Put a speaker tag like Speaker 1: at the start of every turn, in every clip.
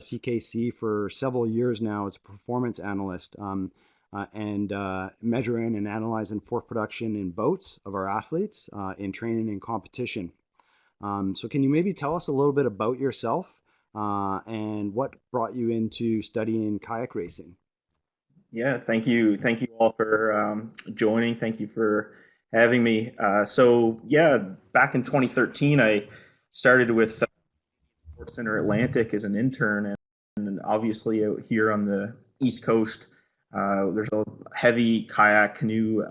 Speaker 1: CKC for several years now as a performance analyst, and measuring and analyzing force production in boats of our athletes in training and competition. So can you maybe tell us a little bit about yourself and what brought you into studying kayak racing?
Speaker 2: Yeah, thank you all for joining. Thank you for having me. Back in 2013, I started with Sports Center Atlantic as an intern, and obviously out here on the East Coast, there's a heavy kayak canoe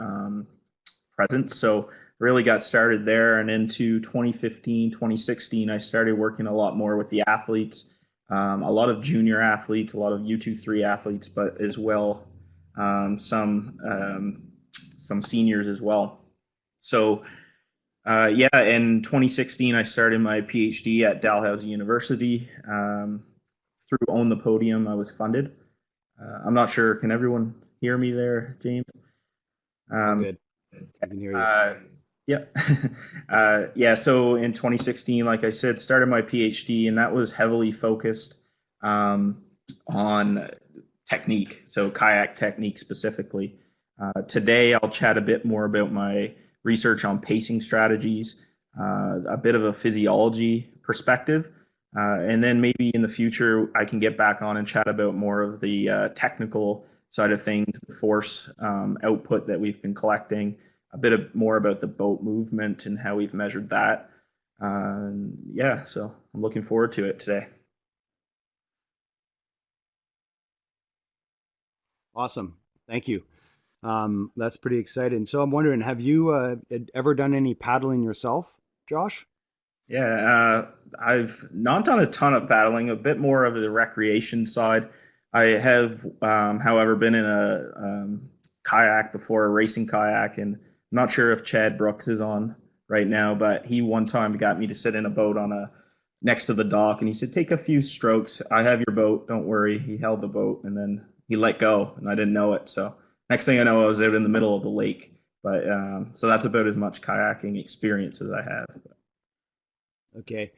Speaker 2: presence. So really got started there, and into 2015, 2016, I started working a lot more with the athletes, a lot of junior athletes, a lot of U23 athletes, but as well some seniors as well. So in 2016, I started my PhD at Dalhousie University. Through Own the Podium, I was funded. I'm not sure. Can everyone hear me there, James?
Speaker 1: All
Speaker 2: Um,
Speaker 1: good. We can hear you.
Speaker 2: uh, yeah. So in 2016, like I said, started my PhD, and that was heavily focused on technique, so kayak technique specifically. Today, I'll chat a bit more about my research on pacing strategies, a bit of a physiology perspective, and then maybe in the future I can get back on and chat about more of the technical side of things, the force output that we've been collecting, more about the boat movement and how we've measured that. So I'm looking forward to it today.
Speaker 1: Awesome. Thank you. That's pretty exciting. So I'm wondering, have you ever done any paddling yourself, Josh?
Speaker 2: I've not done a ton of paddling, a bit more of the recreation side. I have, however, been in a kayak before, a racing kayak, and I'm not sure if Chad Brooks is on right now, but he one time got me to sit in a boat on a next to the dock, and he said, "Take a few strokes. I have your boat. Don't worry." He held the boat, and then he let go, and I didn't know it. So next thing I know, I was out in the middle of the lake. But so that's about as much kayaking experience as I have.
Speaker 1: Okay.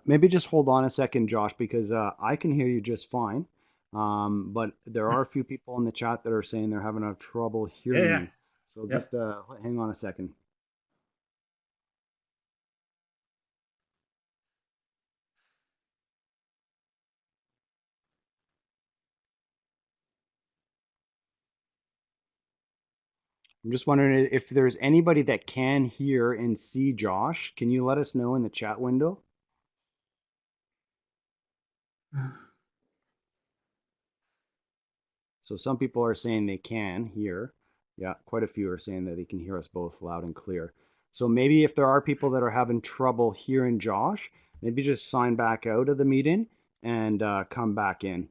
Speaker 1: Maybe just hold on a second, Josh, because I can hear you just fine. But there are a few people in the chat that are saying they're having a trouble
Speaker 2: Yeah,
Speaker 1: hearing
Speaker 2: yeah,
Speaker 1: you. So
Speaker 2: yeah.
Speaker 1: just hang on a second. I'm just wondering if there's anybody that can hear and see Josh. Can you let us know in the chat window? So some people are saying they can hear. Yeah, quite a few are saying that they can hear us both loud and clear. So maybe if there are people that are having trouble hearing Josh, maybe just sign back out of the meeting and come back in.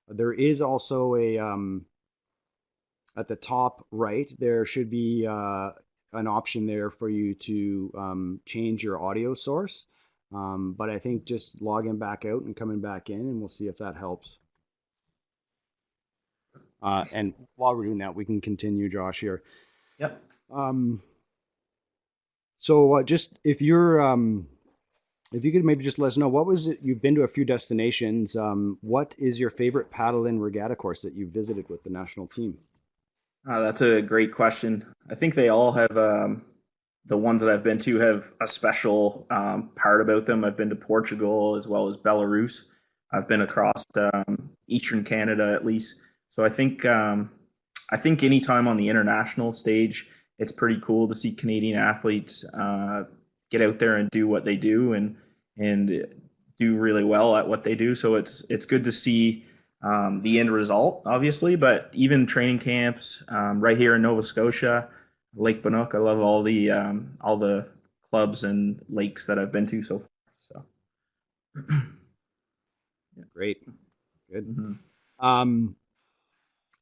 Speaker 1: There is also at the top right, there should be an option there for you to change your audio source. But I think just logging back out and coming back in, and we'll see if that helps. And while we're doing that, we can continue, Josh, here.
Speaker 2: Yep.
Speaker 1: Um, so just if you could maybe just let us know, what was it? You've been to a few destinations. What is your favorite paddle and regatta course that you visited with the national team?
Speaker 2: That's a great question. I think they all have the ones that I've been to have a special part about them. I've been to Portugal as well as Belarus. I've been across Eastern Canada at least. So I think anytime on the international stage, it's pretty cool to see Canadian athletes get out there and do what they do and do really well at what they do. So it's good to see the end result, obviously, but even training camps right here in Nova Scotia, Lake Bannock. I love all the clubs and lakes that I've been to so far. So, yeah.
Speaker 1: Great, good.
Speaker 2: Mhm.
Speaker 1: Um,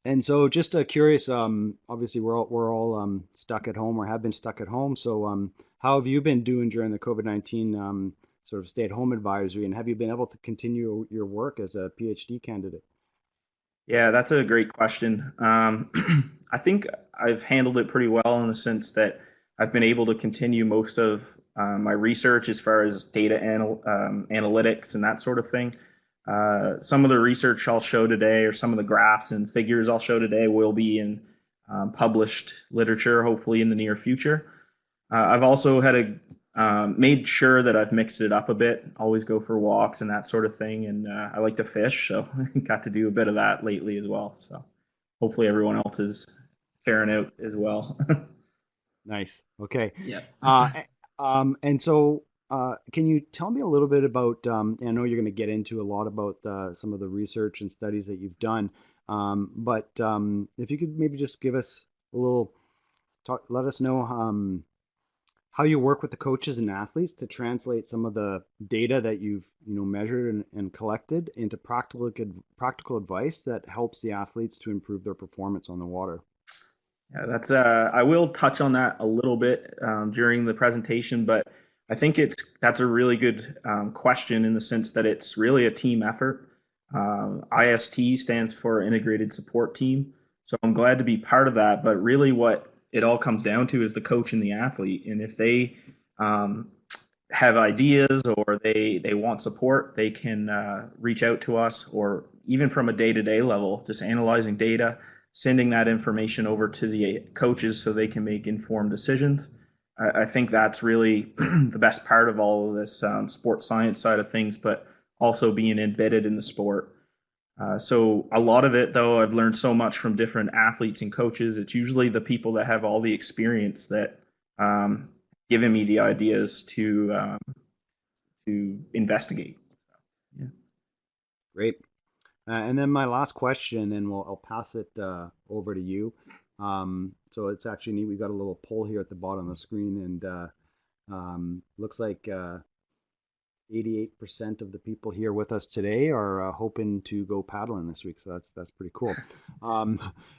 Speaker 1: and so just curious, obviously we're all stuck at home or have been stuck at home. So how have you been doing during the COVID-19 sort of stay-at-home advisory, and have you been able to continue your work as a PhD candidate?
Speaker 2: Yeah, that's a great question. I think I've handled it pretty well in the sense that I've been able to continue most of my research as far as data analytics and that sort of thing. Some of the research I'll show today, or some of the graphs and figures I'll show today, will be in published literature, hopefully in the near future. I've also had made sure that I've mixed it up a bit. Always go for walks and that sort of thing, and I like to fish, so got to do a bit of that lately as well. So hopefully everyone else is faring out as well.
Speaker 1: Nice. Okay.
Speaker 2: Yeah.
Speaker 1: Uh, and so, can you tell me a little bit about, I know you're going to get into a lot about some of the research and studies that you've done, but if you could maybe just give us a little talk, let us know how you work with the coaches and athletes to translate some of the data that you've, measured and collected into practical advice that helps the athletes to improve their performance on the water.
Speaker 2: Yeah, that's I will touch on that a little bit during the presentation, but I think that's a really good question in the sense that it's really a team effort. IST stands for Integrated Support Team, so I'm glad to be part of that. But really, what it all comes down to is the coach and the athlete, and if they um, have ideas or they want support, they can reach out to us, or even from a day-to-day level, just analyzing data, sending that information over to the coaches so they can make informed decisions. I think that's really the best part of all of this sports science side of things, but also being embedded in the sport. So a lot of it, though, I've learned so much from different athletes and coaches. It's usually the people that have all the experience that given me the ideas to investigate. Yeah.
Speaker 1: Great. And then my last question, and I'll pass it over to you. So it's actually neat. We've got a little poll here at the bottom of the screen, and looks like 88% of the people here with us today are hoping to go paddling this week. So that's pretty cool.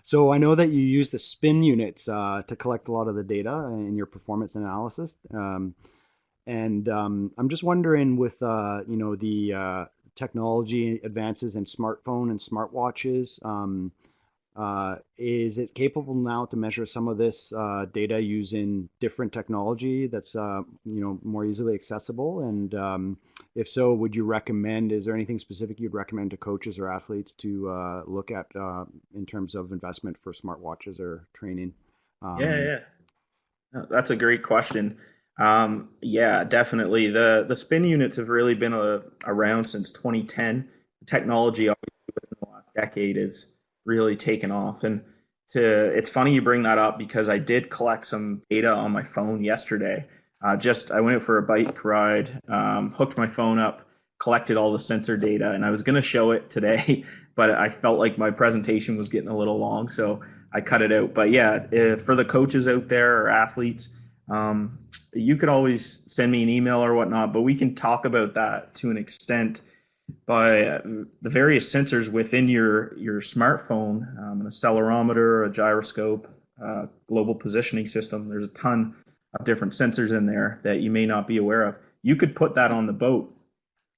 Speaker 1: So I know that you use the spin units to collect a lot of the data in your performance analysis. And I'm just wondering with the technology advances in smartphone and smartwatches, is it capable now to measure some of this data using different technology that's more easily accessible? And if so, would you recommend? Is there anything specific you'd recommend to coaches or athletes to look at in terms of investment for smartwatches or training?
Speaker 2: Yeah,
Speaker 1: Um,
Speaker 2: yeah. No, that's a great question. Yeah, definitely. The spin units have really been around since 2010. The technology, obviously, within the last decade is really taken off. And it's funny you bring that up because I did collect some data on my phone yesterday. I went out for a bike ride, hooked my phone up, collected all the sensor data, and I was going to show it today, but I felt like my presentation was getting a little long, so I cut it out. But yeah, for the coaches out there or athletes, you could always send me an email or whatnot, but we can talk about that to an extent by the various sensors within your smartphone, an accelerometer, a gyroscope, global positioning system. There's a ton of different sensors in there that you may not be aware of. You could put that on the boat.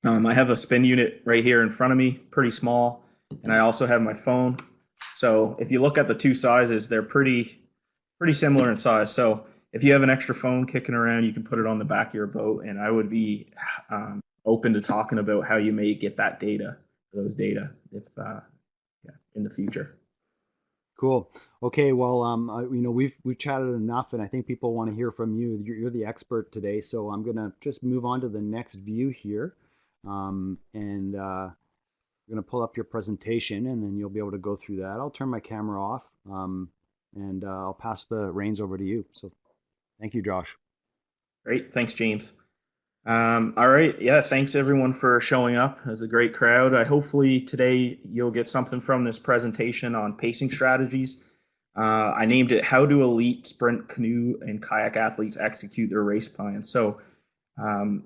Speaker 2: I have a spin unit right here in front of me, pretty small, and I also have my phone. So if you look at the two sizes, they're pretty similar in size. So if you have an extra phone kicking around, you can put it on the back of your boat, and I would be open to talking about how you may get that data, those data, if yeah, in the future.
Speaker 1: Cool. Okay. Well, we've chatted enough, and I think people want to hear from you. You're the expert today, so I'm gonna just move on to the next view here, and you're gonna pull up your presentation, and then you'll be able to go through that. I'll turn my camera off, and I'll pass the reins over to you. So, thank you, Josh.
Speaker 2: Great, thanks, James. All right, yeah, thanks everyone for showing up. It was a great crowd. Hopefully today you'll get something from this presentation on pacing strategies. I named it "How Do Elite Sprint Canoe and Kayak Athletes Execute Their Race Plans." So um,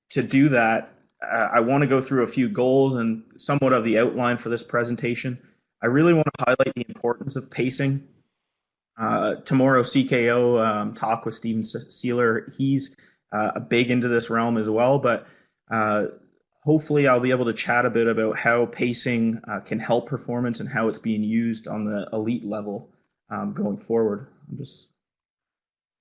Speaker 2: to do that, I want to go through a few goals and somewhat of the outline for this presentation. I really want to highlight the importance of pacing. Tomorrow, CKO talk with Steven Sealer. He's big into this realm as well, but uh, hopefully I'll be able to chat a bit about how pacing can help performance and how it's being used on the elite level going forward. I'm just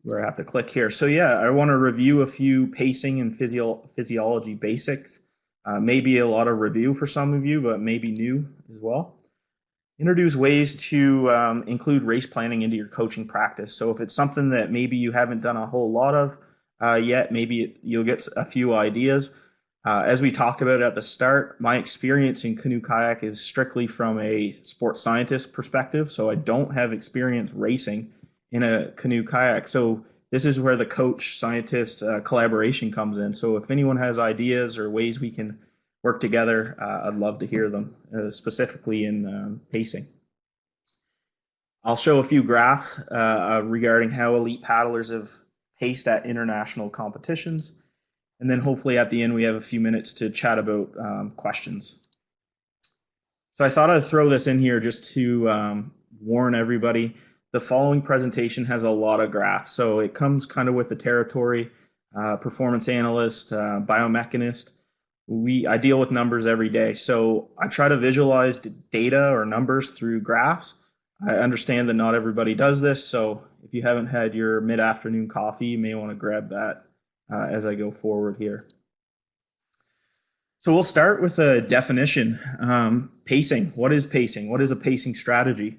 Speaker 2: where I have to click here. So yeah, I want to review a few pacing and physiology basics. Maybe a lot of review for some of you, but maybe new as well. Introduce ways to include race planning into your coaching practice. So if it's something that maybe you haven't done a whole lot of yet, maybe you'll get a few ideas. As we talked about at the start, my experience in canoe kayak is strictly from a sports scientist perspective. So I don't have experience racing in a canoe kayak. So this is where the coach scientist collaboration comes in. So if anyone has ideas or ways we can work together, I'd love to hear them, specifically in pacing. I'll show a few graphs regarding how elite paddlers have paced at international competitions. And then hopefully at the end, we have a few minutes to chat about questions. So I thought I'd throw this in here just to warn everybody. The following presentation has a lot of graphs. So it comes kind of with the territory, performance analyst, biomechanist. I deal with numbers every day. So I try to visualize data or numbers through graphs. I understand that not everybody does this. So if you haven't had your mid-afternoon coffee, you may want to grab that as I go forward here. So we'll start with a definition. Pacing. What is pacing? What is a pacing strategy?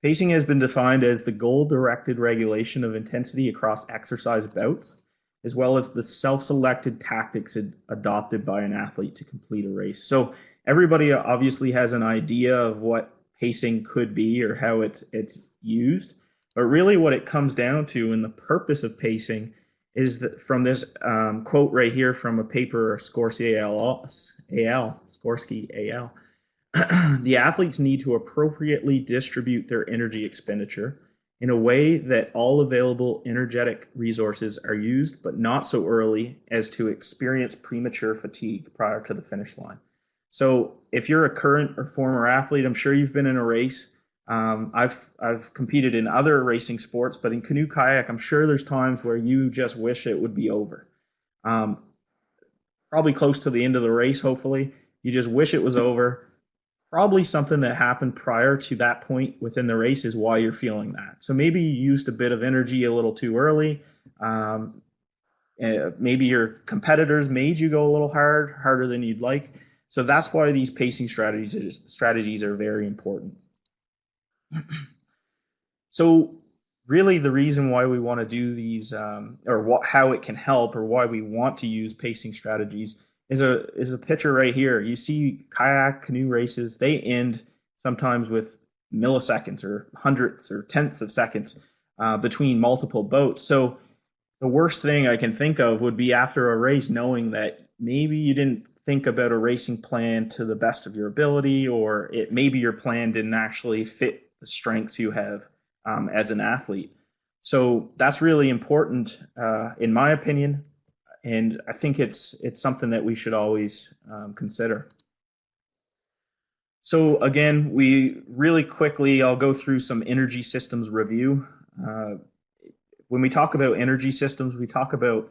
Speaker 2: Pacing has been defined as the goal-directed regulation of intensity across exercise bouts, as well as the self-selected tactics adopted by an athlete to complete a race. So everybody obviously has an idea of what pacing could be or how it's used, but really what it comes down to and the purpose of pacing is that from this quote right here from a paper, Skorsky AL, the athletes need to appropriately distribute their energy expenditure in a way that all available energetic resources are used, but not so early as to experience premature fatigue prior to the finish line. So if you're a current or former athlete, I'm sure you've been in a race. I've competed in other racing sports, but in canoe kayak, I'm sure there's times where you just wish it would be over. Probably close to the end of the race, hopefully. You just wish it was over. Probably something that happened prior to that point within the race is why you're feeling that. So maybe you used a bit of energy a little too early. Maybe your competitors made you go a little harder than you'd like. So that's why these pacing strategies are very important. So really the reason why we want to do these how it can help or why we want to use pacing strategies is a picture right here. You see kayak canoe races, they end sometimes with milliseconds or hundredths or tenths of seconds between multiple boats. So the worst thing I can think of would be after a race knowing that maybe you didn't think about a racing plan to the best of your ability, or maybe your plan didn't actually fit the strengths you have as an athlete. So that's really important in my opinion. And I think it's something that we should always consider. So again, we really quickly, I'll go through some energy systems review. When we talk about energy systems, we talk about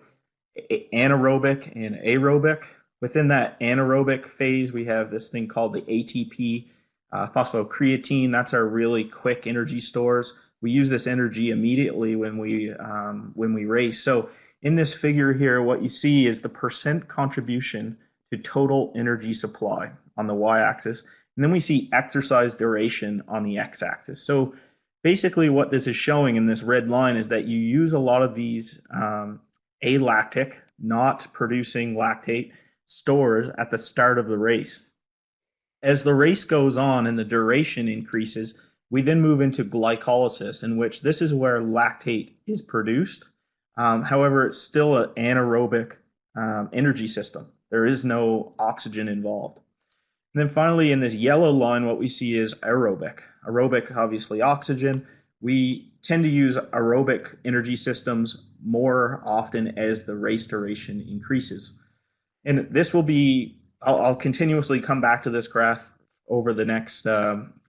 Speaker 2: anaerobic and aerobic. Within that anaerobic phase, we have this thing called the ATP, phosphocreatine. That's our really quick energy stores. We use this energy immediately when we race. So in this figure here, what you see is the percent contribution to total energy supply on the y-axis. And then we see exercise duration on the x-axis. So basically what this is showing in this red line is that you use a lot of these alactic, not producing lactate, stores at the start of the race. As the race goes on and the duration increases, we then move into glycolysis, in which this is where lactate is produced. However, it's still an anaerobic energy system. There is no oxygen involved. And then finally, in this yellow line, what we see is aerobic. Aerobic, obviously oxygen. We tend to use aerobic energy systems more often as the race duration increases. And this will be, I'll continuously come back to this graph over the next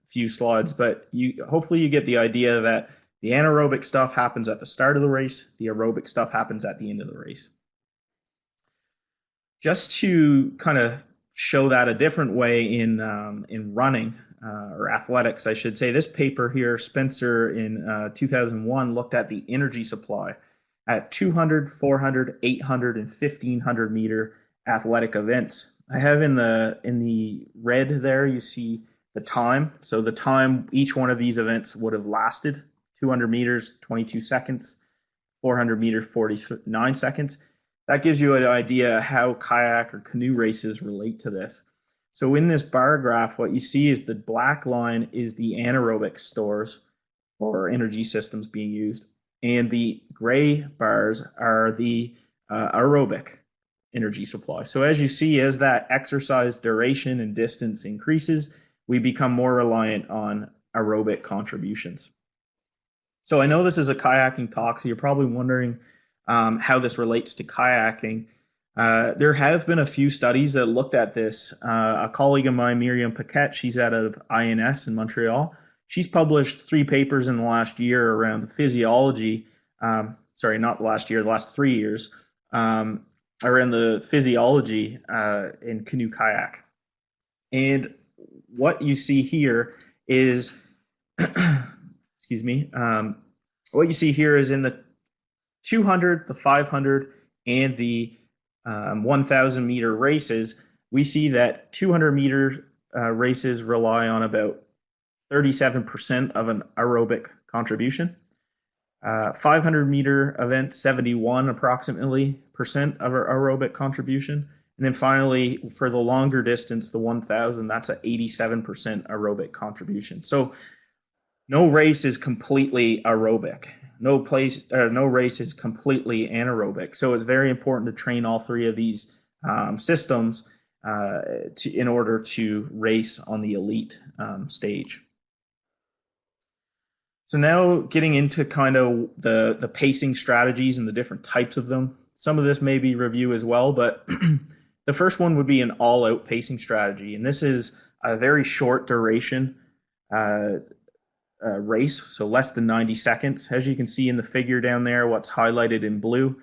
Speaker 2: few slides, but hopefully you get the idea that the anaerobic stuff happens at the start of the race, the aerobic stuff happens at the end of the race. Just to kind of show that a different way in running or athletics, I should say, this paper here, Spencer in 2001 looked at the energy supply at 200, 400, 800, and 1500 meter athletic events I have in the red there, you see the time. So the time each one of these events would have lasted: 200 meters, 22 seconds; 400 meters, 49 seconds. That gives you an idea how kayak or canoe races relate to this. So in this bar graph, what you see is the black line is the anaerobic stores or energy systems being used, and the gray bars are the aerobic energy supply. So as you see, as that exercise duration and distance increases, we become more reliant on aerobic contributions. So I know this is a kayaking talk, so you're probably wondering how this relates to kayaking. There have been a few studies that looked at this. A colleague of mine, Miriam Paquette, she's out of INS in Montreal. She's published 3 papers in the last year around the physiology. Sorry, not the last year, the last 3 years, around the physiology in canoe kayak. And what you see here is, excuse me, what you see here is in the 200, the 500, and the 1,000 meter races, we see that 200 meter races rely on about 37% of an aerobic contribution. 500 meter event, 71 approximately percent of our aerobic contribution. And then finally, for the longer distance, the 1,000, that's an 87% aerobic contribution. So no race is completely aerobic. No race is completely anaerobic. So it's very important to train all 3 of these systems in order to race on the elite stage. So now getting into kind of the pacing strategies and the different types of them. Some of this may be review as well, but the first one would be an all-out pacing strategy. And this is a very short duration race, so less than 90 seconds. As you can see in the figure down there, what's highlighted in blue,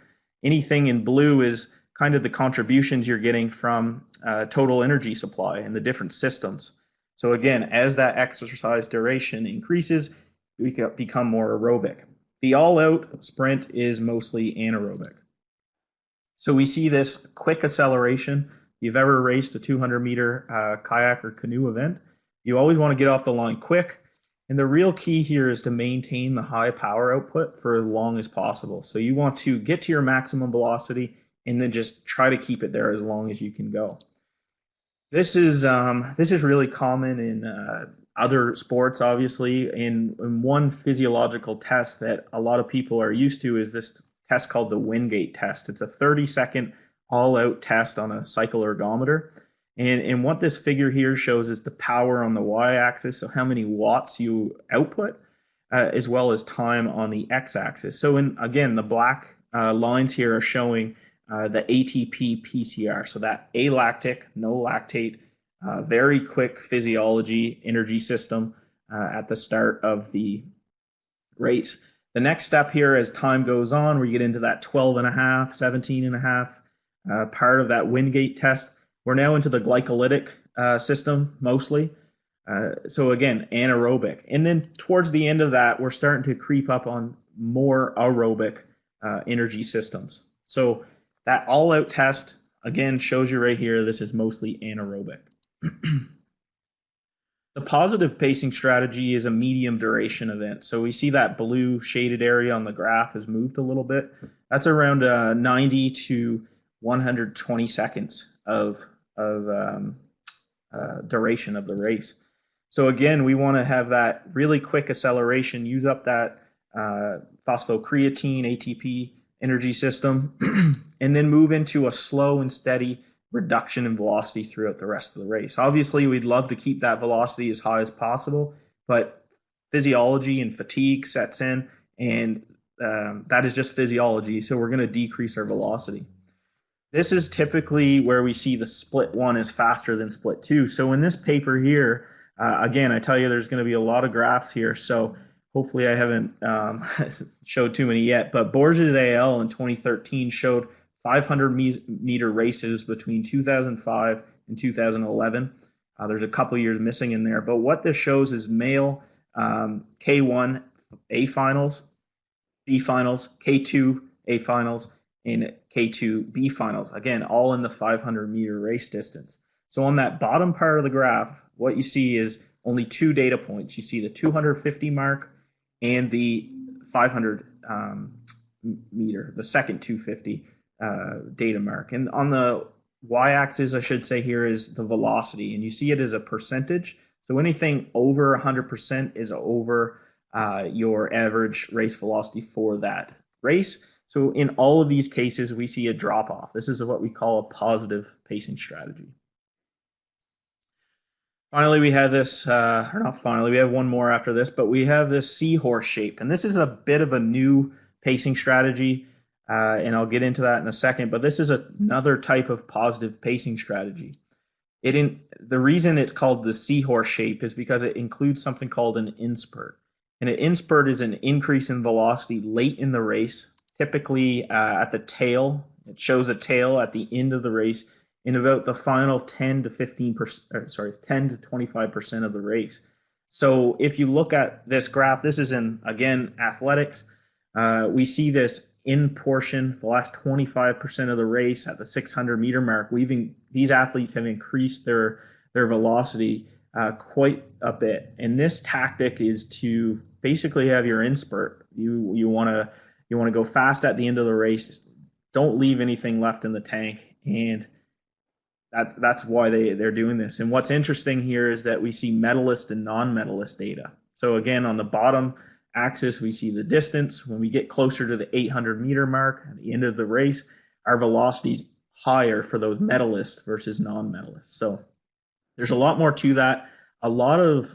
Speaker 2: anything in blue is kind of the contributions you're getting from total energy supply and the different systems. So again, as that exercise duration increases, we become more aerobic. The all-out sprint is mostly anaerobic. So we see this quick acceleration. If you've ever raced a 200-meter kayak or canoe event, you always want to get off the line quick. And the real key here is to maintain the high power output for as long as possible. So you want to get to your maximum velocity and then just try to keep it there as long as you can go. This is really common in other sports, obviously. In one physiological test that a lot of people are used to is this test called the Wingate test. It's a 30-second all-out test on a cycle ergometer. And what this figure here shows is the power on the y-axis, so how many watts you output, as well as time on the x-axis. So again, the black lines here are showing the ATP PCR, so that alactic, no lactate, very quick physiology energy system at the start of the race. The next step here, as time goes on, we get into that 12 and a half, 17 and a half part of that Wingate test. We're now into the glycolytic system mostly. So again, anaerobic. And then towards the end of that, we're starting to creep up on more aerobic energy systems. So that all-out test, again, shows you right here, this is mostly anaerobic. The positive pacing strategy is a medium duration event. So we see that blue shaded area on the graph has moved a little bit. That's around 90 to 120 seconds of duration of the race. So again, we want to have that really quick acceleration, use up that phosphocreatine, ATP energy system, and then move into a slow and steady reduction in velocity throughout the rest of the race. Obviously, we'd love to keep that velocity as high as possible, but physiology and fatigue sets in, and that is just physiology, so we're going to decrease our velocity. This is typically where we see the split 1 is faster than split 2. So in this paper here, again, I tell you there's going to be a lot of graphs here, so hopefully I haven't showed too many yet, but Borges et al. In 2013 showed 500-meter races between 2005 and 2011. There's a couple years missing in there, but what this shows is male K1 A finals, B finals, K2 A finals, and K2 B finals. Again, all in the 500-meter race distance. So on that bottom part of the graph, what you see is only two data points. You see the 250 mark and the 500 meter, the second 250 data mark. And on the y-axis, I should say here, is the velocity, and you see it as a percentage. So anything over 100% is over your average race velocity for that race. So in all of these cases, we see a drop off. This is what we call a positive pacing strategy. Finally, we have this, or not finally, we have one more after this, but we have this seahorse shape. And this is a bit of a new pacing strategy, and I'll get into that in a second, but this is another type of positive pacing strategy. The reason it's called the seahorse shape is because it includes something called an inspurt. And an inspurt is an increase in velocity late in the race, typically at the tail. It shows a tail at the end of the race in about the final 10 to 15%, sorry, 10 to 25% of the race. So if you look at this graph, this is in, again, athletics. We see this in portion, the last 25% of the race at the 600 meter mark. These athletes have increased their velocity quite a bit. And this tactic is to basically have your inspurt. You want to go fast at the end of the race. Don't leave anything left in the tank. And that's why they're doing this. And what's interesting here is that we see medalist and non-medalist data. So again, on the bottom axis, we see the distance. When we get closer to the 800 meter mark at the end of the race, our velocity is higher for those medalists versus non-medalists. So there's a lot more to that. A lot of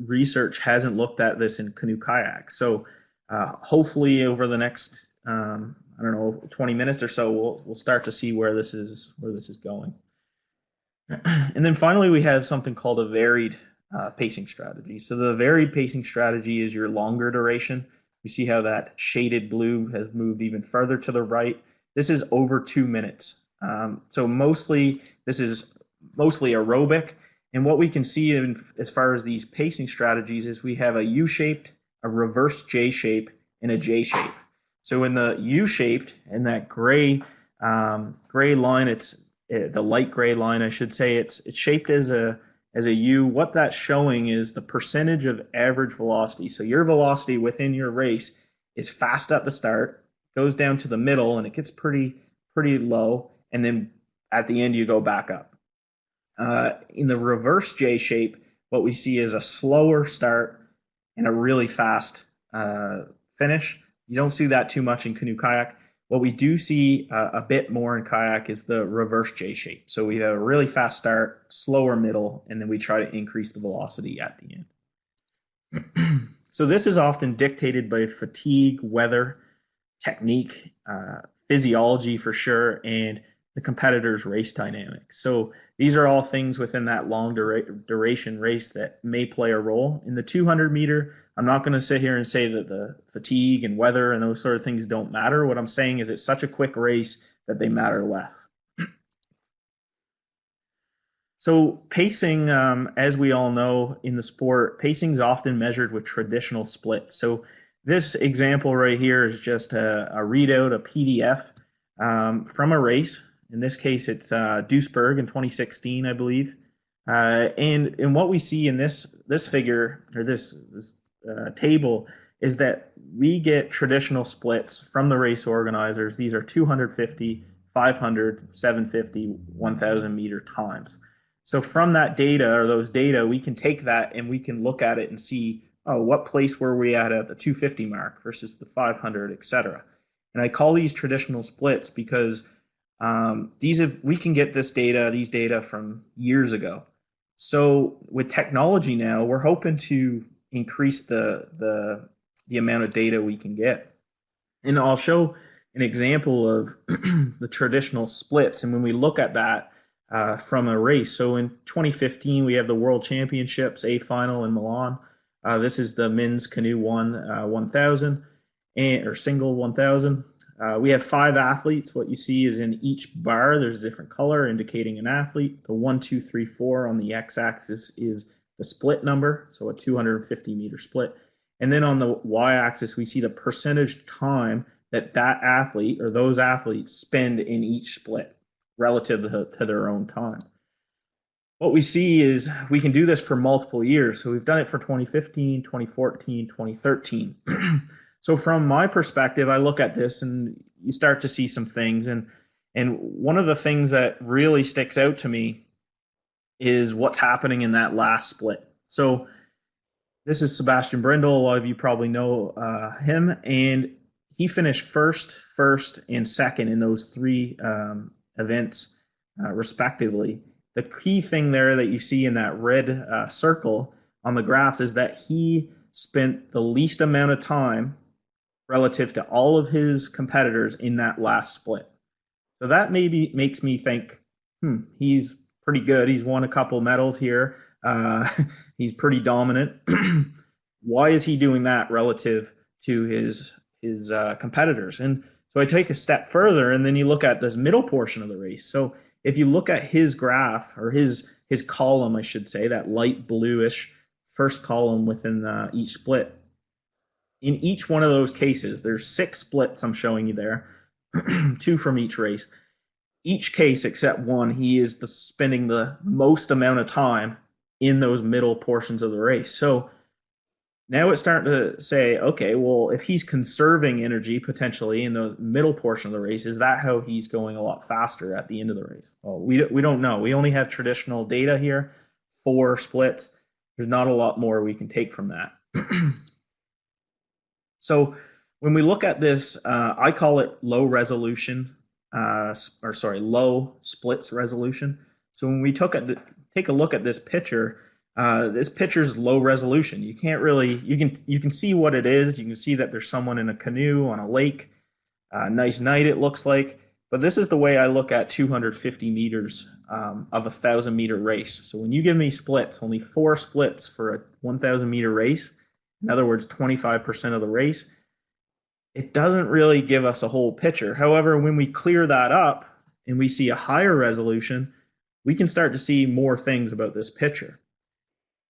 Speaker 2: research hasn't looked at this in canoe kayak. So hopefully over the next, 20 minutes or so, we'll start to see where this is going. And then finally, we have something called a varied pacing strategy. So the varied pacing strategy is your longer duration. You see how that shaded blue has moved even further to the right. This is over 2 minutes. So this is mostly aerobic. And what we can see as far as these pacing strategies is we have a U-shaped, a reverse J-shape, and a J-shape. So in the U-shaped, and that gray line, it's the light gray line, I should say, it's shaped as a U. What that's showing is the percentage of average velocity. So your velocity within your race is fast at the start, goes down to the middle, and it gets pretty low, and then at the end you go back up. In the reverse J shape, what we see is a slower start and a really fast finish. You don't see that too much in canoe kayak. What we do see a bit more in kayak is the reverse J shape. So we have a really fast start, slower middle, and then we try to increase the velocity at the end. So this is often dictated by fatigue, weather, technique, physiology for sure, and the competitor's race dynamics. So these are all things within that long duration race that may play a role. In the 200 meter, I'm not going to sit here and say that the fatigue and weather and those sort of things don't matter. What I'm saying is it's such a quick race that they matter less. So pacing, as we all know in the sport, pacing is often measured with traditional splits. So this example right here is just a readout, a PDF from a race. In this case, it's Duisburg in 2016, I believe. And what we see in this figure, or this table, is that we get traditional splits from the race organizers. These are 250, 500, 750, 1,000 meter times. So from that data, or those data, we can take that and we can look at it and see, oh, what place were we at the 250 mark versus the 500, et cetera. And I call these traditional splits because we can get these data from years ago. So with technology now, we're hoping to increase the amount of data we can get. And I'll show an example of the traditional splits. And when we look at that from a race, so in 2015, we have the World Championships A final in Milan. This is the men's canoe 1000 or single 1000. We have 5 athletes. What you see is in each bar, there's a different color indicating an athlete. The 1, 2, 3, 4 on the x-axis is the split number, so a 250 meter split. And then on the y-axis, we see the percentage time that athlete or those athletes spend in each split relative to their own time. what we see is we can do this for multiple years. So we've done it for 2015, 2014, 2013. So from my perspective, I look at this and you start to see some things. And one of the things that really sticks out to me is what's happening in that last split. So this is Sebastian Brindle. A lot of you probably know him. And he finished first, and second in those three events, respectively. The key thing there that you see in that red circle on the graphs is that he spent the least amount of time relative to all of his competitors in that last split. So that maybe makes me think, he's pretty good. He's won a couple medals here. He's pretty dominant. Why is he doing that relative to his competitors? And so I take a step further, and then you look at this middle portion of the race. So if you look at his graph, or his column, I should say, that light bluish first column within each split, in each one of those cases, there's 6 splits I'm showing you there, 2 from each race. Each case except one, he is spending the most amount of time in those middle portions of the race. So now it's starting to say, okay, well, if he's conserving energy potentially in the middle portion of the race, is that how he's going a lot faster at the end of the race? Well, we don't know. We only have traditional data here, 4 splits. There's not a lot more we can take from that. So when we look at this, I call it low splits resolution. So when we take a look at this picture, this picture's low resolution. You can't really, you can see what it is. You can see that there's someone in a canoe on a lake. Nice night, it looks like. But this is the way I look at 250 meters of a 1,000-meter race. So when you give me splits, only 4 splits for a 1,000-meter race, in other words, 25% of the race, it doesn't really give us a whole picture. However, when we clear that up and we see a higher resolution, we can start to see more things about this picture.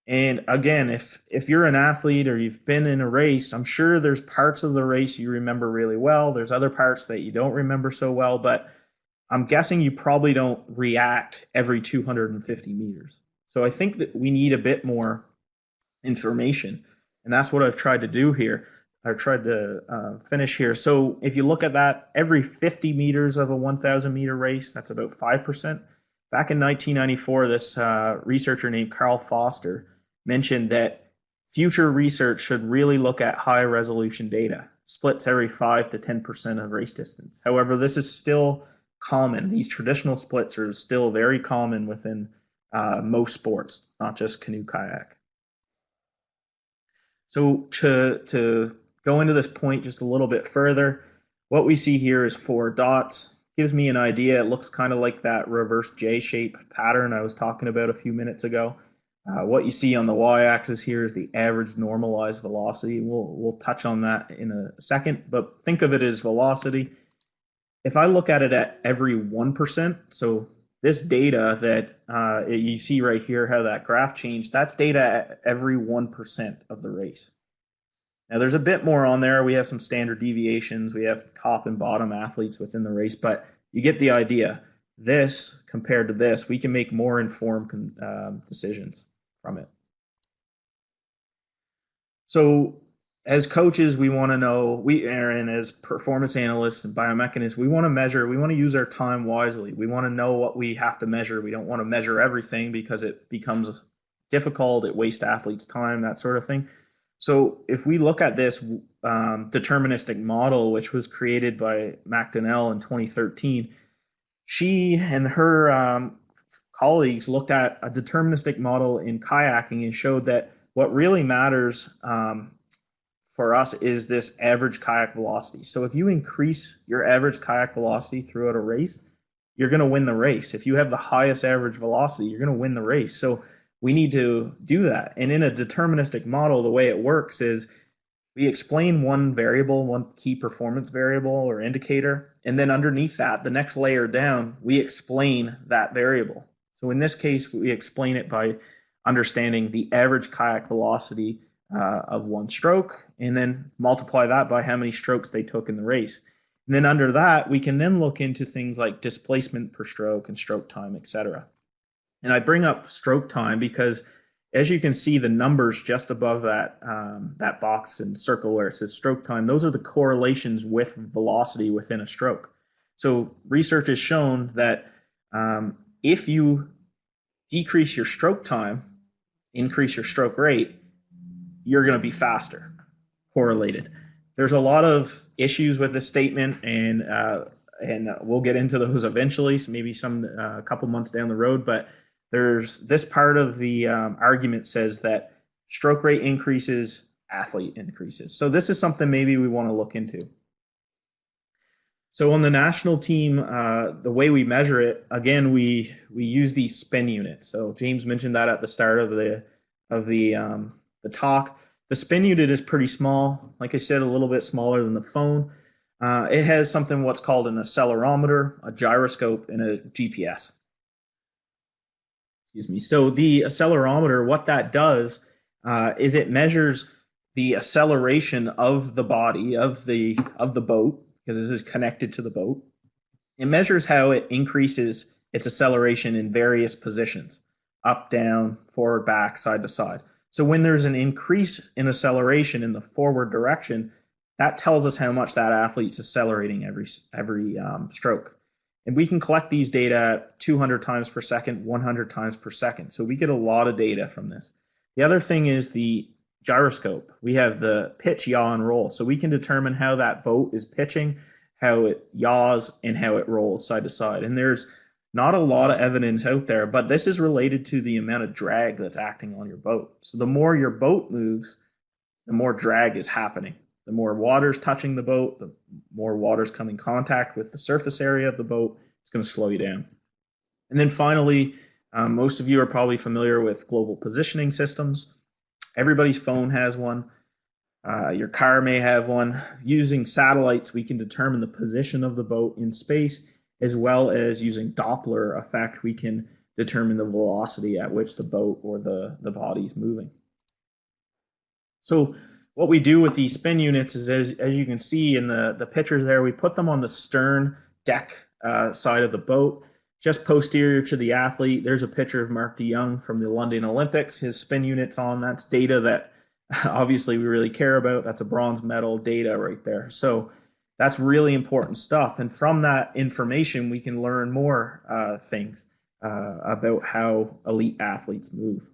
Speaker 2: And again, if you're an athlete or you've been in a race, I'm sure there's parts of the race you remember really well. There's other parts that you don't remember so well, but I'm guessing you probably don't react every 250 meters. So I think that we need a bit more information. And that's what I've tried to do here. I've tried to finish here. So if you look at that, every 50 meters of a 1,000-meter race, that's about 5%. Back in 1994, this researcher named Carl Foster mentioned that future research should really look at high resolution data, splits every 5 to 10% of race distance. However, this is still common. These traditional splits are still very common within most sports, not just canoe kayak. So to go into this point just a little bit further, what we see here is 4 dots. Gives me an idea. It looks kind of like that reverse J-shape pattern I was talking about a few minutes ago. What you see on the y-axis here is the average normalized velocity. We'll touch on that in a second, but think of it as velocity. If I look at it at every 1%, so this data that you see right here, how that graph changed, that's data at every 1% of the race. Now, there's a bit more on there. We have some standard deviations. We have top and bottom athletes within the race, but you get the idea. This, compared to this, we can make more informed decisions from it. So as coaches, we want to know, and as performance analysts and biomechanists, we want to measure, we want to use our time wisely. We want to know what we have to measure. We don't want to measure everything because it becomes difficult. It wastes athletes' time, that sort of thing. So if we look at this deterministic model, which was created by McDonnell in 2013, she and her colleagues looked at a deterministic model in kayaking and showed that what really matters for us is this average kayak velocity. So if you increase your average kayak velocity throughout a race, you're going to win the race. If you have the highest average velocity, you're going to win the race. So we need to do that. And in a deterministic model, the way it works is we explain one variable, one key performance variable or indicator, and then underneath that, the next layer down, we explain that variable. So in this case, we explain it by understanding the average kayak velocity of one stroke, and then multiply that by how many strokes they took in the race. And then under that, we can then look into things like displacement per stroke and stroke time, etc. And I bring up stroke time because, as you can see, the numbers just above that box and circle where it says stroke time, those are the correlations with velocity within a stroke. So research has shown that if you decrease your stroke time, increase your stroke rate, you're going to be faster, correlated. There's a lot of issues with this statement, and we'll get into those eventually, so maybe a couple months down the road. But there's this part of the argument says that stroke rate increases, athlete increases. So this is something maybe we want to look into. So on the national team, the way we measure it, again, we use these spin units. So James mentioned that at the start of the talk. The spin unit is pretty small. Like I said, a little bit smaller than the phone. It has something what's called an accelerometer, a gyroscope, and a GPS. Excuse me. So the accelerometer, what that does is it measures the acceleration of the body of the boat, because this is connected to the boat. It measures how it increases its acceleration in various positions, up, down, forward, back, side to side. So when there's an increase in acceleration in the forward direction, that tells us how much that athlete's accelerating every stroke. And we can collect these data 200 times per second, 100 times per second. So we get a lot of data from this. The other thing is the gyroscope. We have the pitch, yaw, and roll. So we can determine how that boat is pitching, how it yaws, and how it rolls side to side. And there's not a lot of evidence out there, but this is related to the amount of drag that's acting on your boat. So the more your boat moves, the more drag is happening. The more water's touching the boat, the more water's coming in contact with the surface area of the boat, it's going to slow you down. And then finally, most of you are probably familiar with global positioning systems. Everybody's phone has one. Your car may have one. Using satellites, we can determine the position of the boat in space, as well as using Doppler effect, we can determine the velocity at which the boat or the body is moving. So what we do with these spin units is, as you can see in the pictures there, we put them on the stern deck side of the boat, just posterior to the athlete. There's a picture of Mark DeYoung from the London Olympics. His spin unit's on. That's data that obviously we really care about. That's a bronze medal data right there. So that's really important stuff. And from that information, we can learn more things about how elite athletes move.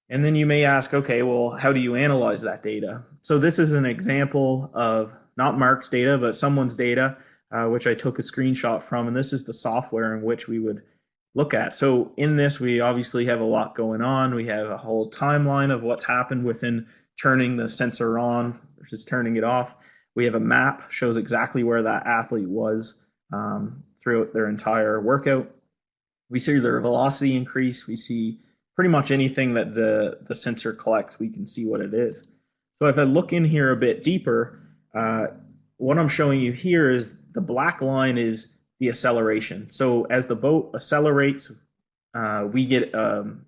Speaker 2: And then you may ask, okay, well, how do you analyze that data? So this is an example of not Mark's data, but someone's data, which I took a screenshot from. And this is the software in which we would look at. So in this, we obviously have a lot going on. We have a whole timeline of what's happened within turning the sensor on versus turning it off. We have a map, shows exactly where that athlete was throughout their entire workout. We see their velocity increase. We see pretty much anything that the sensor collects, we can see what it is. So if I look in here a bit deeper, what I'm showing you here is the black line is the acceleration. So as the boat accelerates, we get an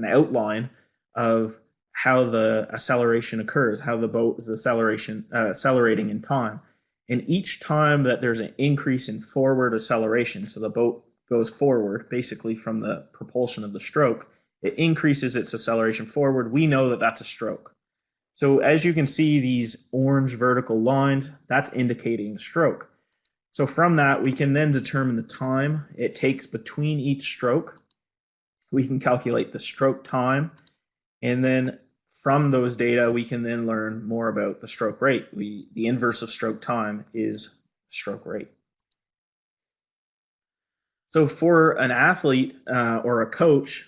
Speaker 2: outline of how the acceleration occurs, how the boat is accelerating in time. And each time that there's an increase in forward acceleration, so the boat goes forward basically from the propulsion of the stroke, it increases its acceleration forward. We know that that's a stroke. So as you can see, these orange vertical lines, that's indicating a stroke. So from that, we can then determine the time it takes between each stroke. We can calculate the stroke time. And then from those data, we can then learn more about the stroke rate. The inverse of stroke time is stroke rate. So for an athlete or a coach,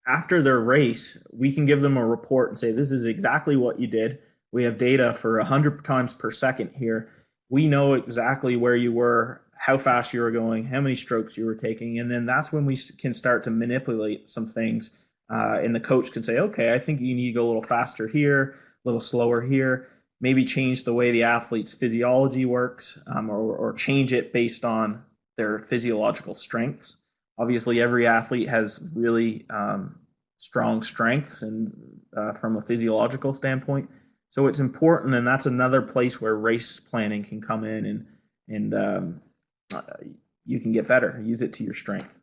Speaker 2: after their race, we can give them a report and say, this is exactly what you did. We have data for 100 times per second here. We know exactly where you were, how fast you were going, how many strokes you were taking. And then that's when we can start to manipulate some things. And the coach can say, okay, I think you need to go a little faster here, a little slower here, maybe change the way the athlete's physiology works, or change it based on their physiological strengths. Obviously, every athlete has really strong strengths and from a physiological standpoint. So it's important, and that's another place where race planning can come in, and you can get better, use it to your strength.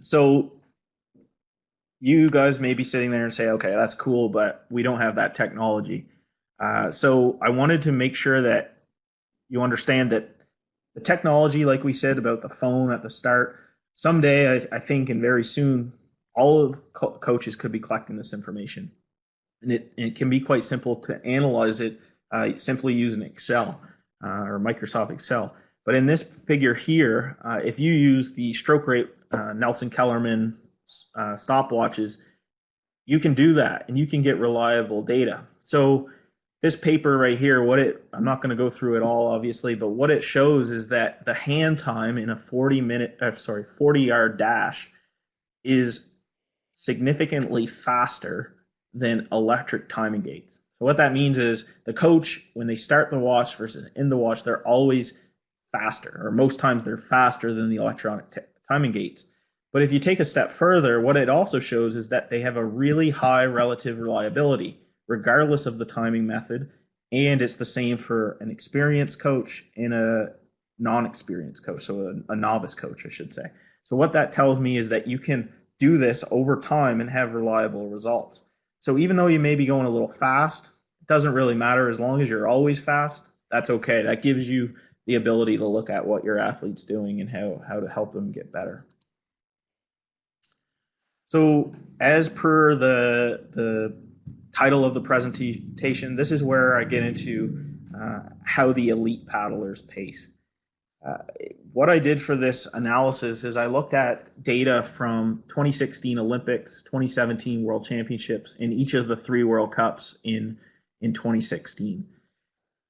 Speaker 2: So you guys may be sitting there and say, okay, that's cool, but we don't have that technology. So I wanted to make sure that you understand that the technology, like we said about the phone at the start, someday I think, and very soon, all of coaches could be collecting this information, and it can be quite simple to analyze it simply using Excel or Microsoft Excel. But in this figure here, if you use the stroke rate Nelson Kellerman stopwatches, you can do that and you can get reliable data. So this paper right here, I'm not going to go through it all, obviously, but what it shows is that the hand time in a 40-yard dash is significantly faster than electric timing gates. So what that means is the coach, when they start the watch versus end the watch, they're always faster, or most times they're faster than the electronic timing gates. But if you take a step further, what it also shows is that they have a really high relative reliability, regardless of the timing method. And it's the same for an experienced coach and a non-experienced coach, so a novice coach, I should say. So what that tells me is that you can do this over time and have reliable results. So even though you may be going a little fast, it doesn't really matter. As long as you're always fast, that's okay. That gives you the ability to look at what your athlete's doing and how to help them get better. So as per the title of the presentation, this is where I get into how the elite paddlers pace. What I did for this analysis is I looked at data from 2016 Olympics, 2017 World Championships, and each of the 3 World Cups in 2016.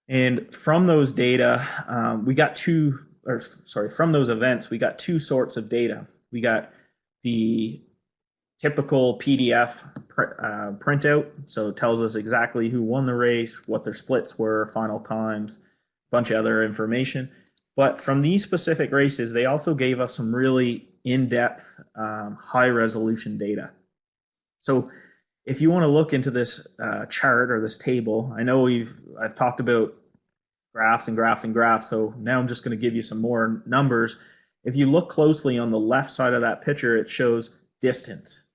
Speaker 2: And from those data, from those events, we got 2 sorts of data. We got the typical PDF printout, so it tells us exactly who won the race, what their splits were, final times, a bunch of other information. But from these specific races, they also gave us some really in-depth, high-resolution data. So if you want to look into this chart or this table, I know I've talked about graphs and graphs and graphs, so now I'm just going to give you some more numbers. If you look closely on the left side of that picture, it shows distance.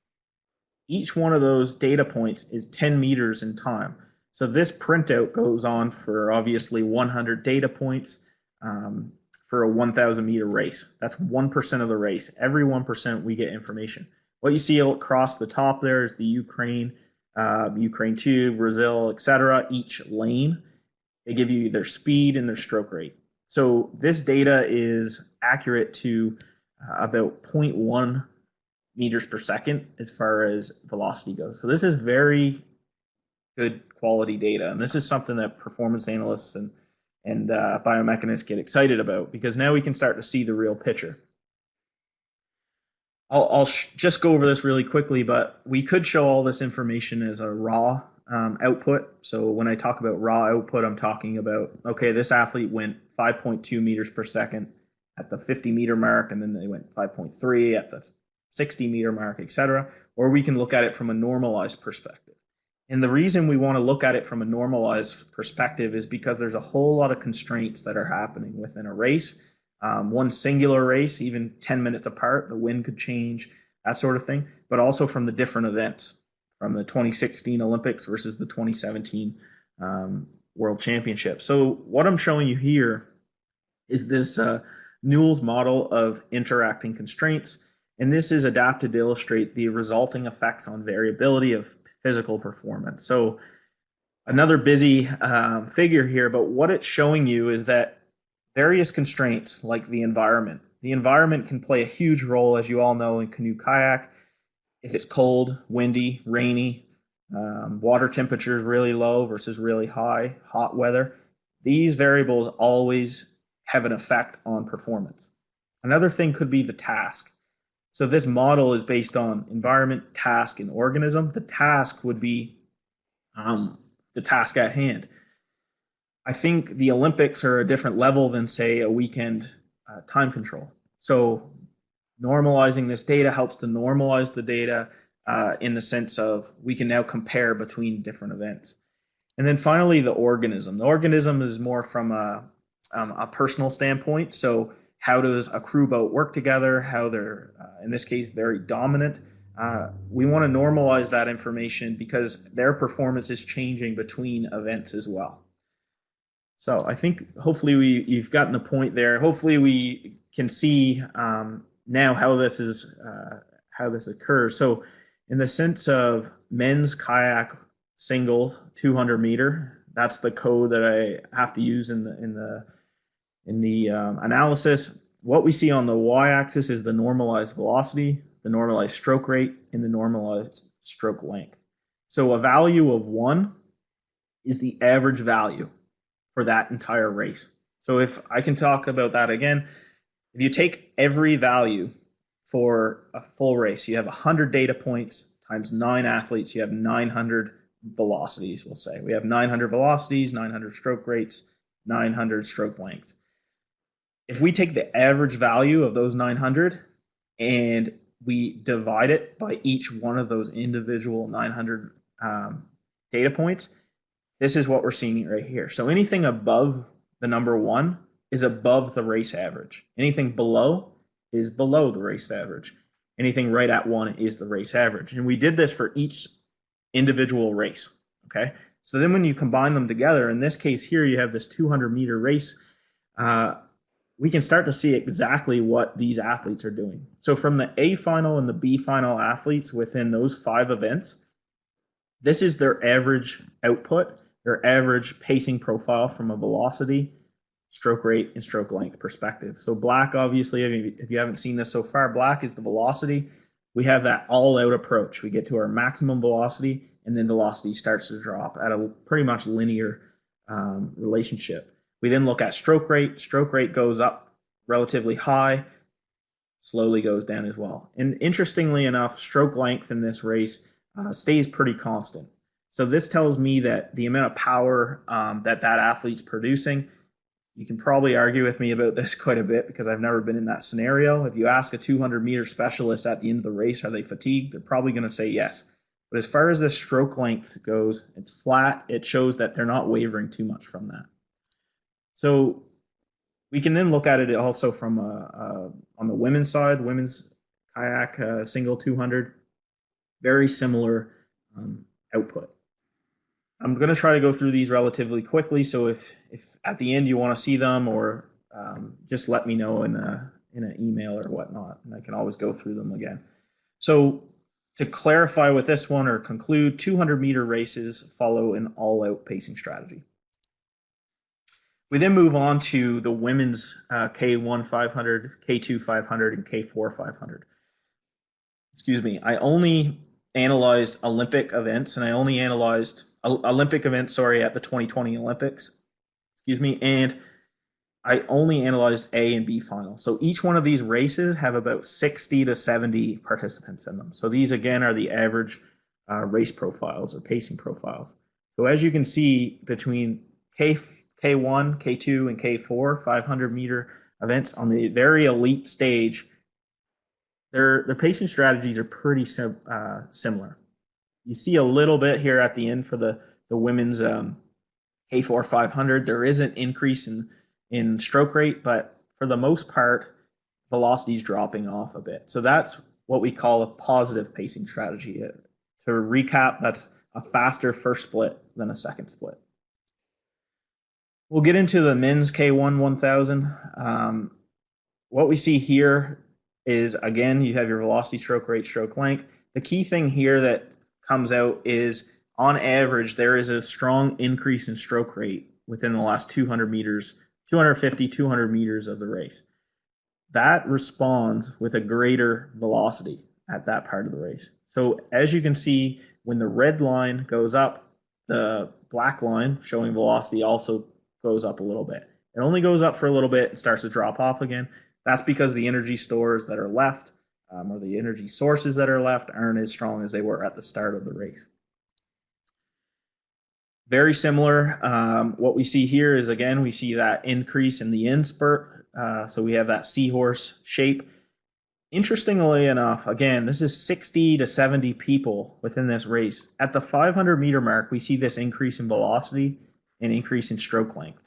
Speaker 2: Each one of those data points is 10 meters in time. So this printout goes on for obviously 100 data points for a 1,000 meter race. That's 1% of the race. Every 1% we get information. What you see across the top there is the Ukraine 2, Brazil, etc. Each lane, they give you their speed and their stroke rate. So this data is accurate to about 0.1 meters per second as far as velocity goes. So this is very good quality data, and this is something that performance analysts and biomechanists get excited about, because now we can start to see the real picture. I'll just go over this really quickly, but we could show all this information as a raw output. So when I talk about raw output, I'm talking about, okay, this athlete went 5.2 meters per second at the 50 meter mark, and then they went 5.3 at the 60 meter mark, etc. Or we can look at it from a normalized perspective. And the reason we want to look at it from a normalized perspective is because there's a whole lot of constraints that are happening within a race. One singular race, even 10 minutes apart, the wind could change, that sort of thing, but also from the different events, from the 2016 Olympics versus the 2017 World Championship. So what I'm showing you here is this Newell's model of interacting constraints, and this is adapted to illustrate the resulting effects on variability of physical performance. So another busy figure here, but what it's showing you is that various constraints like the environment can play a huge role, as you all know, in canoe kayak. If it's cold, windy, rainy, water temperature is really low versus really high, hot weather, these variables always have an effect on performance. Another thing could be the task. So this model is based on environment, task, and organism. The task would be the task at hand. I think the Olympics are a different level than, say, a weekend time control. So normalizing this data helps to normalize the data in the sense of we can now compare between different events. And then finally, the organism. The organism is more from a personal standpoint. So how does a crew boat work together, how they're, in this case, very dominant. We want to normalize that information because their performance is changing between events as well. So I think hopefully you've gotten the point there. Hopefully we can see now how this occurs. So in the sense of men's kayak singles 200 meter, that's the code that I have to use in the analysis. What we see on the y-axis is the normalized velocity, the normalized stroke rate, and the normalized stroke length. So a value of 1 is the average value for that entire race. So if I can talk about that again, if you take every value for a full race, you have 100 data points times 9 athletes, you have 900 velocities, we'll say. We have 900 velocities, 900 stroke rates, 900 stroke lengths. If we take the average value of those 900 and we divide it by each one of those individual 900 data points, this is what we're seeing right here. So anything above the number 1 is above the race average. Anything below is below the race average. Anything right at 1 is the race average. And we did this for each individual race. Okay. So then when you combine them together, in this case here, you have this 200-meter race. We can start to see exactly what these athletes are doing. So from the A final and the B final athletes within those 5 events, this is their average output, their average pacing profile from a velocity, stroke rate, and stroke length perspective. So black, obviously, if you haven't seen this so far, black is the velocity. We have that all-out approach. We get to our maximum velocity, and then velocity starts to drop at a pretty much linear relationship. We then look at stroke rate. Stroke rate goes up relatively high, slowly goes down as well. And interestingly enough, stroke length in this race stays pretty constant. So this tells me that the amount of power that athlete's producing, you can probably argue with me about this quite a bit because I've never been in that scenario. If you ask a 200-meter specialist at the end of the race, are they fatigued? They're probably going to say yes. But as far as the stroke length goes, it's flat. It shows that they're not wavering too much from that. So we can then look at it also from on the women's side, women's kayak single 200, very similar output. I'm going to try to go through these relatively quickly. So if at the end you want to see them, or just let me know in an email or whatnot, and I can always go through them again. So to clarify with this one or conclude, 200-meter races follow an all-out pacing strategy. We then move on to the women's K1 500, K2 500, and K4 500. Excuse me. I only analyzed Olympic events, and I only analyzed Olympic events, at the 2020 Olympics. Excuse me. And I only analyzed A and B finals. So each one of these races have about 60 to 70 participants in them. So these, again, are the average race profiles or pacing profiles. So as you can see, between K1, K2, and K4 500-meter events on the very elite stage, their pacing strategies are pretty similar. You see a little bit here at the end for the women's K4 500. There is an increase in stroke rate, but for the most part, velocity is dropping off a bit. So that's what we call a positive pacing strategy. To recap, that's a faster first split than a second split. We'll get into the men's K1 1000. What we see here is, again, you have your velocity, stroke rate, stroke length. The key thing here that comes out is, on average, there is a strong increase in stroke rate within the last 200 meters, 250, 200 meters of the race. That responds with a greater velocity at that part of the race. So as you can see, when the red line goes up, the black line showing velocity also goes up a little bit. It only goes up for a little bit and starts to drop off again. That's because the energy stores that are left, or the energy sources that are left, aren't as strong as they were at the start of the race. Very similar. What we see here is, again, we see that increase in the end spurt. So we have that seahorse shape. Interestingly enough, again, this is 60 to 70 people within this race. At the 500-meter mark, we see this increase in velocity and increase in stroke length.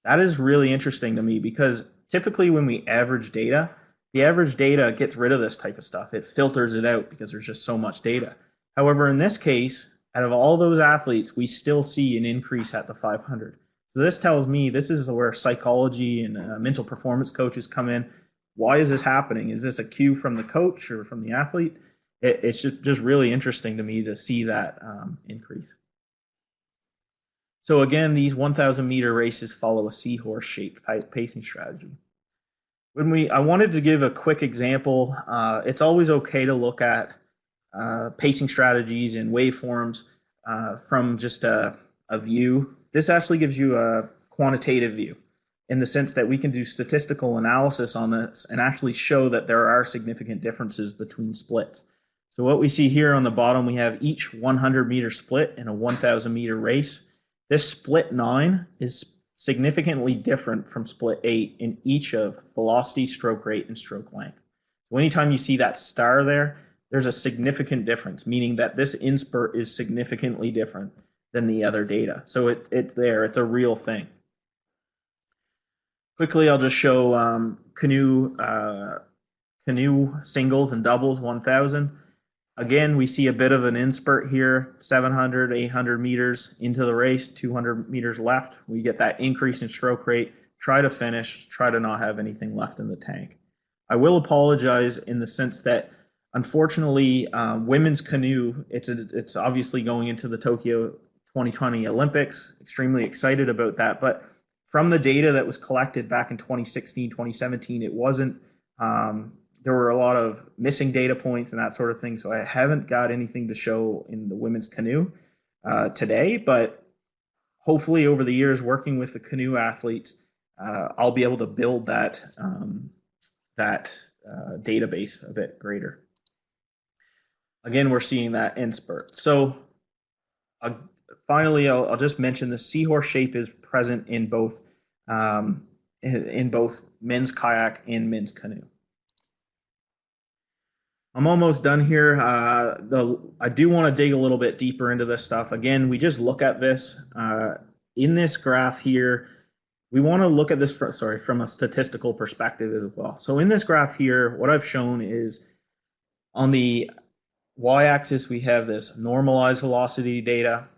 Speaker 2: That is really interesting to me because typically when we average data, the average data gets rid of this type of stuff. It filters it out because there's just so much data. However, in this case, out of all those athletes, we still see an increase at the 500. So this tells me this is where psychology and mental performance coaches come in. Why is this happening? Is this a cue from the coach or from the athlete? It's just really interesting to me to see that increase. So again, these 1,000 meter races follow a seahorse-shaped pacing strategy. I wanted to give a quick example. It's always okay to look at pacing strategies and waveforms from just a view. This actually gives you a quantitative view in the sense that we can do statistical analysis on this and actually show that there are significant differences between splits. So what we see here on the bottom, we have each 100 meter split in a 1,000 meter race. This split 9 is significantly different from split 8 in each of velocity, stroke rate, and stroke length. So anytime you see that star there, there's a significant difference, meaning that this inspurt is significantly different than the other data. So it's there, it's a real thing. Quickly, I'll just show canoe singles and doubles 1,000. Again, we see a bit of an inspurt here, 700, 800 meters into the race, 200 meters left. We get that increase in stroke rate, try to finish, try to not have anything left in the tank. I will apologize in the sense that, unfortunately, women's canoe, it's obviously going into the Tokyo 2020 Olympics, extremely excited about that, but from the data that was collected back in 2016, 2017, it wasn't, there were a lot of missing data points and that sort of thing. So I haven't got anything to show in the women's canoe today, but hopefully over the years working with the canoe athletes, I'll be able to build that, database a bit greater. Again, we're seeing that inspurt. So finally, I'll just mention the seahorse shape is present in both men's kayak and men's canoe. I'm almost done here. I do want to dig a little bit deeper into this stuff. Again, we just look at this in this graph here. We want to look at this from a statistical perspective as well. So in this graph here, what I've shown is on the y-axis, we have this normalized velocity data.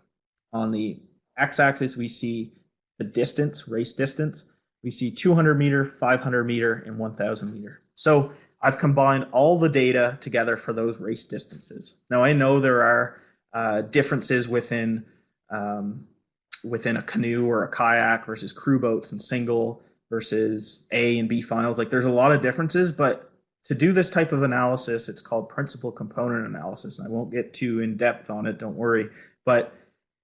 Speaker 2: On the x-axis, we see the distance, race distance. We see 200 meter, 500 meter, and 1,000 meter. So I've combined all the data together for those race distances. Now I know there are differences within a canoe or a kayak versus crew boats and single versus A and B finals. Like there's a lot of differences, but to do this type of analysis, it's called principal component analysis. And I won't get too in depth on it, don't worry. But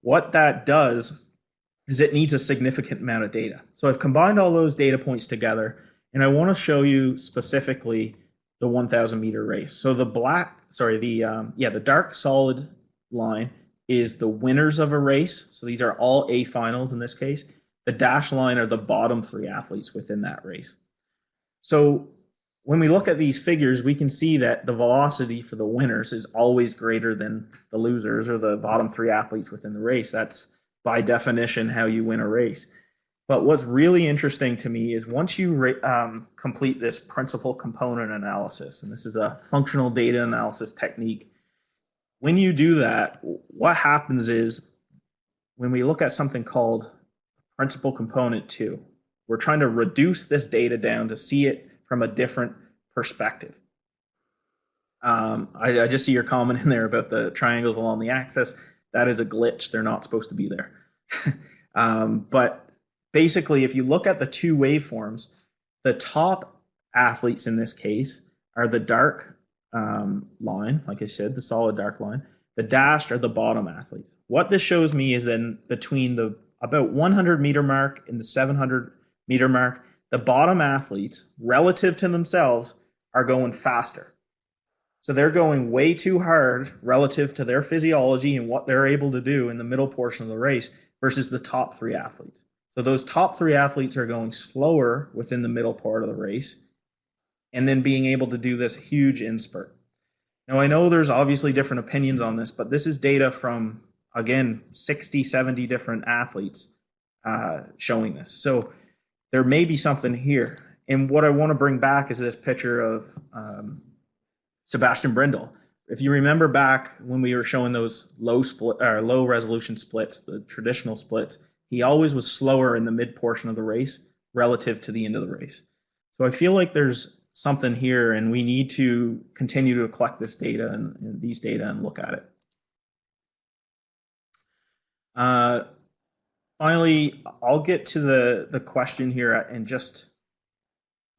Speaker 2: what that does is it needs a significant amount of data. So I've combined all those data points together, and I want to show you specifically the 1,000 meter race. So the the dark solid line is the winners of a race. So these are all A finals in this case. The dashed line are the bottom 3 athletes within that race. So when we look at these figures, we can see that the velocity for the winners is always greater than the losers or the bottom 3 athletes within the race. That's by definition how you win a race. But what's really interesting to me is once you complete this principal component analysis, and this is a functional data analysis technique, when you do that, what happens is when we look at something called principal component 2, we're trying to reduce this data down to see it from a different perspective. I just see your comment in there about the triangles along the axis. That is a glitch. They're not supposed to be there. But basically, if you look at the 2 waveforms, the top athletes in this case are the dark line, like I said, the solid dark line. The dashed are the bottom athletes. What this shows me is then between the about 100 meter mark and the 700 meter mark, the bottom athletes, relative to themselves, are going faster. So they're going way too hard relative to their physiology and what they're able to do in the middle portion of the race versus the top 3 athletes. So those top 3 athletes are going slower within the middle part of the race and then being able to do this huge inspurt. Now, I know there's obviously different opinions on this, but this is data from, again, 60, 70 different athletes showing this. So there may be something here. And what I want to bring back is this picture of Sebastian Brindle. If you remember back when we were showing those low resolution splits, the traditional splits, he always was slower in the mid portion of the race relative to the end of the race. So I feel like there's something here, and we need to continue to collect this data and these data and look at it. Finally, I'll get to the question here in just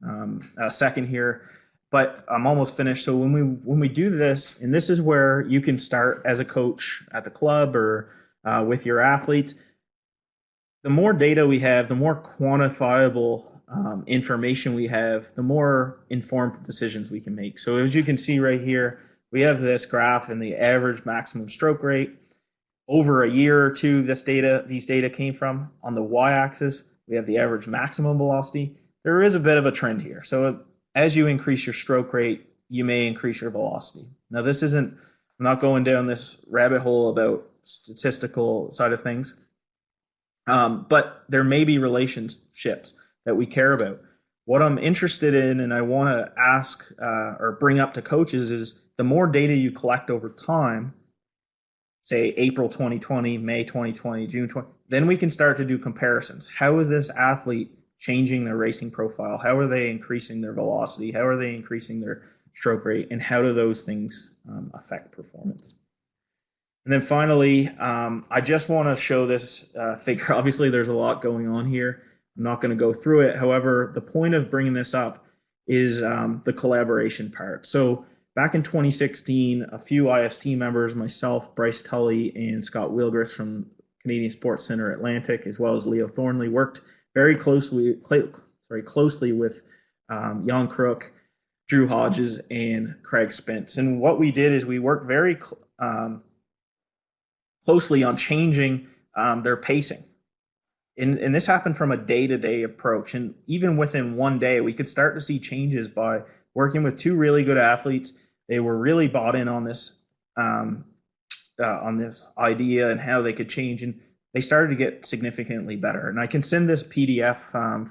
Speaker 2: a second here, but I'm almost finished. So when we do this, and this is where you can start as a coach at the club or with your athletes, the more data we have, the more quantifiable information we have, the more informed decisions we can make. So as you can see right here, we have this graph and the average maximum stroke rate. Over a year or two, these data came from. On the y-axis, we have the average maximum velocity. There is a bit of a trend here. So as you increase your stroke rate, you may increase your velocity. Now this isn't, I'm not going down this rabbit hole about statistical side of things, but there may be relationships that we care about. What I'm interested in and I want to ask or bring up to coaches is the more data you collect over time, say April 2020, May 2020, June 20, then we can start to do comparisons. How is this athlete changing their racing profile? How are they increasing their velocity? How are they increasing their stroke rate? And how do those things affect performance? And then finally, I just want to show this figure. Obviously, there's a lot going on here. I'm not going to go through it. However, the point of bringing this up is the collaboration part. So back in 2016, a few IST members, myself, Bryce Tully, and Scott Wilgrith from Canadian Sports Centre Atlantic, as well as Leo Thornley, worked very closely with Jan Crook, Drew Hodges, and Craig Spence. And what we did is we worked very closely on changing their pacing. And this happened from a day-to-day approach. And even within one day, we could start to see changes by working with two really good athletes. They were really bought in on this idea and how they could change. And they started to get significantly better. And I can send this PDF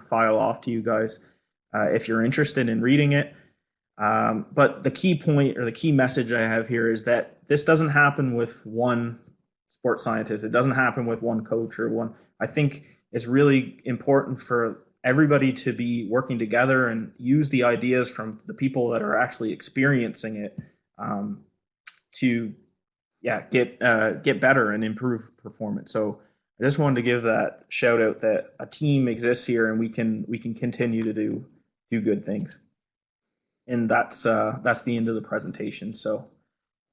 Speaker 2: file off to you guys if you're interested in reading it. But the key point or the key message I have here is that this doesn't happen with one sports scientist. It doesn't happen with one coach or one. I think it's really important for everybody to be working together and use the ideas from the people that are actually experiencing it to get better and improve performance. So I just wanted to give that shout out that a team exists here and we can continue to do good things. And that's the end of the presentation. So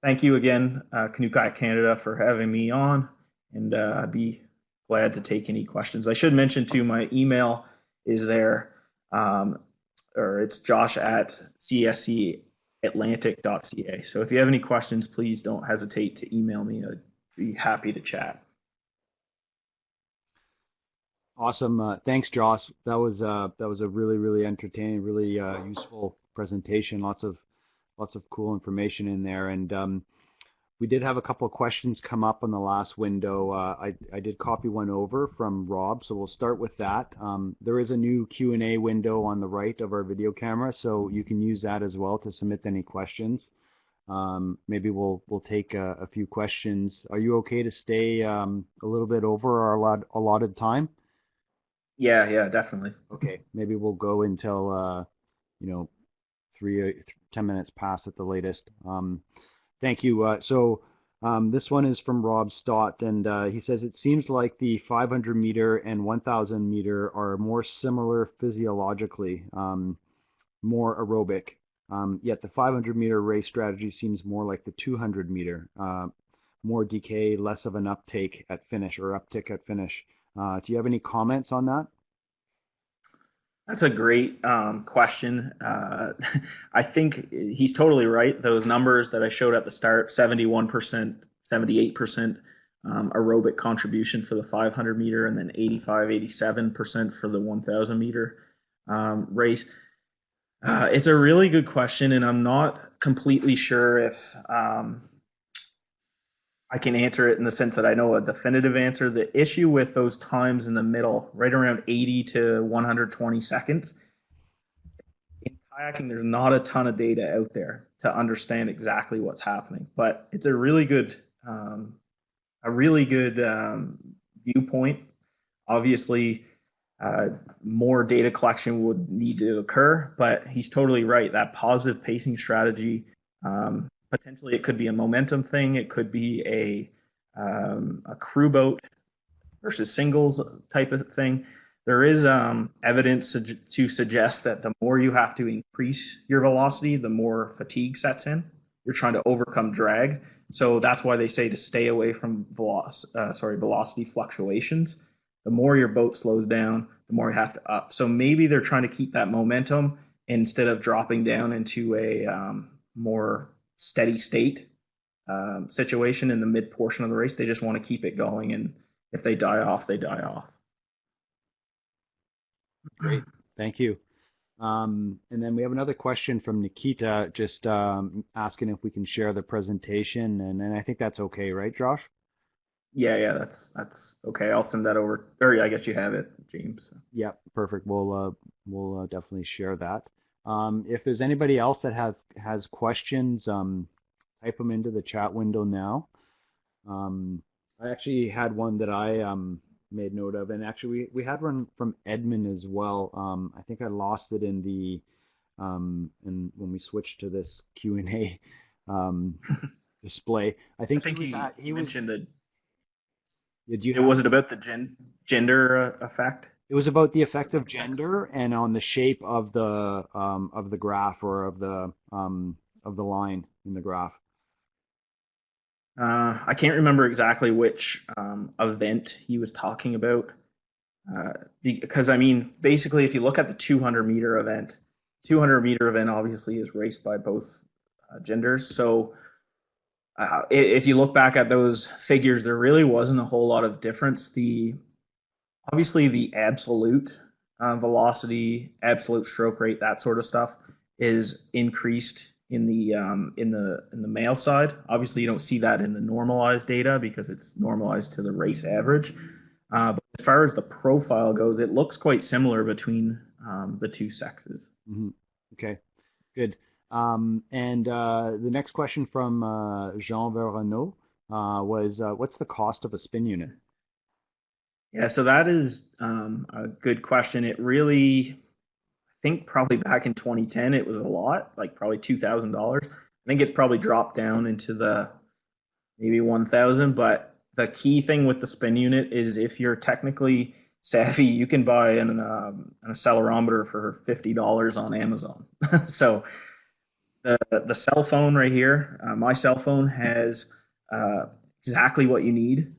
Speaker 2: thank you again, Canoe Kayak Canada, for having me on, and I'd be glad to take any questions. I should mention too, my email is there, or it's josh@cscatlantic.ca. So if you have any questions, please don't hesitate to email me. I'd be happy to chat.
Speaker 1: Awesome. Thanks, Josh. That was a really, really entertaining, really useful presentation. Lots of cool information in there. And we did have a couple of questions come up on the last window. I did copy one over from Rob, so we'll start with that. There is a new Q&A window on the right of our video camera, so you can use that as well to submit any questions. Maybe we'll take a few questions. Are you okay to stay a little bit over our allotted time?
Speaker 2: Yeah, definitely.
Speaker 1: Okay, maybe we'll go until 10 minutes past at the latest. Thank you. So this one is from Rob Stott, and he says, it seems like the 500 meter and 1000 meter are more similar physiologically, more aerobic. Yet the 500 meter race strategy seems more like the 200 meter, more decay, less of an uptake at finish or uptick at finish. Do you have any comments on that?
Speaker 2: That's a great question. I think he's totally right. Those numbers that I showed at the start, 71%, 78% aerobic contribution for the 500 meter, and then 85, 87% for the 1000 meter race. It's a really good question, and I'm not completely sure if I can answer it in the sense that I know a definitive answer. The issue with those times in the middle, right around 80 to 120 seconds, kayaking, there's not a ton of data out there to understand exactly what's happening, but it's um, a really good viewpoint. Obviously, uh, more data collection would need to occur, but he's totally right. That positive pacing strategy, potentially, it could be a momentum thing. It could be a crew boat versus singles type of thing. There is evidence to suggest that the more you have to increase your velocity, the more fatigue sets in. You're trying to overcome drag. So that's why they say to stay away from velocity fluctuations. The more your boat slows down, the more you have to up. So maybe they're trying to keep that momentum instead of dropping down into a more steady state situation in the mid portion of the race. They just want to keep it going, and if they die off, they die off.
Speaker 1: Great. Thank you. And then we have another question from Nikita, just asking if we can share the presentation, and I think that's okay, right, Josh?
Speaker 2: Yeah, that's okay. I'll send that over. Or yeah, I guess you have it, James.
Speaker 1: Yeah, perfect. We'll definitely share that. If there's anybody else that has questions, type them into the chat window now. Um, I actually had one that I made note of, and actually we had one from Edmund as well. I think I lost it in the and when we switched to this Q&A display. I
Speaker 2: I
Speaker 1: think
Speaker 2: think he
Speaker 1: he was.
Speaker 2: mentioned that
Speaker 1: Did you
Speaker 2: it
Speaker 1: have?
Speaker 2: was it about the gender effect.
Speaker 1: It was about the effect of
Speaker 2: About sex.
Speaker 1: gender and on the shape of the graph or of the line in the graph.
Speaker 2: I can't remember exactly which event he was talking about. Because I mean, basically, if you look at the 200-meter event, 200-meter event obviously is raced by both genders. So if you look back at those figures, there really wasn't a whole lot of difference. The obviously the absolute velocity, absolute stroke rate, that sort of stuff is increased in the male side. Obviously, you don't see that in the normalized data because it's normalized to the race average. But as far as the profile goes, it looks quite similar between the two sexes.
Speaker 1: Hmm. Okay, good. And the next question from Jean Verano was, what's the cost of a spin unit?
Speaker 2: Yeah, so that is a good question. It really, I think probably back in 2010, it was a lot, like probably $2,000. I think it's probably dropped down into the maybe 1,000. But the key thing with the spin unit is if you're technically savvy, you can buy an accelerometer for $50 on Amazon. So the cell phone right here, my cell phone has uh, exactly what you need.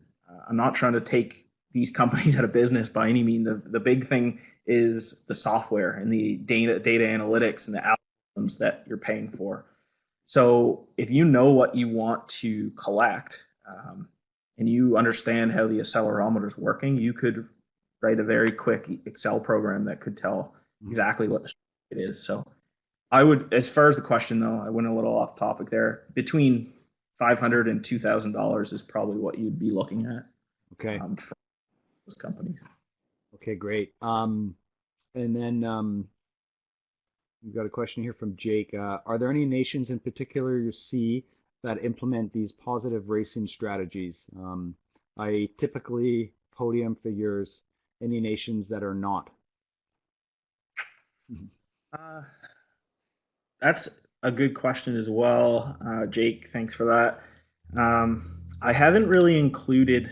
Speaker 2: I'm not trying to take these companies out of business by any means. The big thing is the software and the data analytics and the algorithms that you're paying for. So if you know what you want to collect and you understand how the accelerometer is working, you could write a very quick Excel program that could tell
Speaker 1: Mhm.
Speaker 2: exactly what it is. So I would, as far as the question though, I went a little off topic there. Between $500 and $2,000 is probably what you'd be looking at
Speaker 1: Okay,
Speaker 2: for those companies.
Speaker 1: okay, great. And then we've got a question here from Jake. Are there any nations in particular you see that implement these positive racing strategies? I typically podium figures, any nations that are not. Mhm.
Speaker 2: Uh, that's a good question as well, Jake. Thanks for that. I haven't really included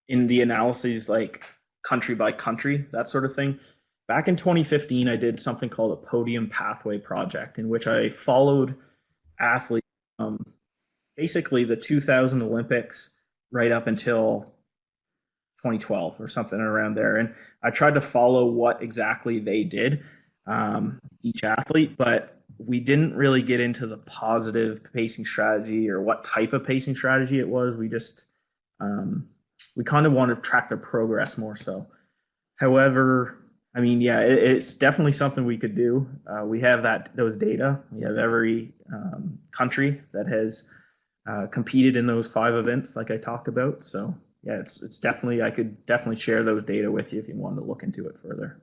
Speaker 2: in the analyses like country by country, that sort of thing. Back in 2015, I did something called a podium pathway project in which I followed athletes basically the 2000 Olympics right up until 2012 or something around there. And I tried to follow what exactly they did, each athlete, but we didn't really get into the positive pacing strategy or what type of pacing strategy it was. Um, we kind of want to track their progress more so. However, I mean, yeah, it's definitely something we could do. We have those data. We have every country that has competed in those five events, like I talked about. So yeah, it's definitely I could definitely share those data with you if you wanted to look into it further.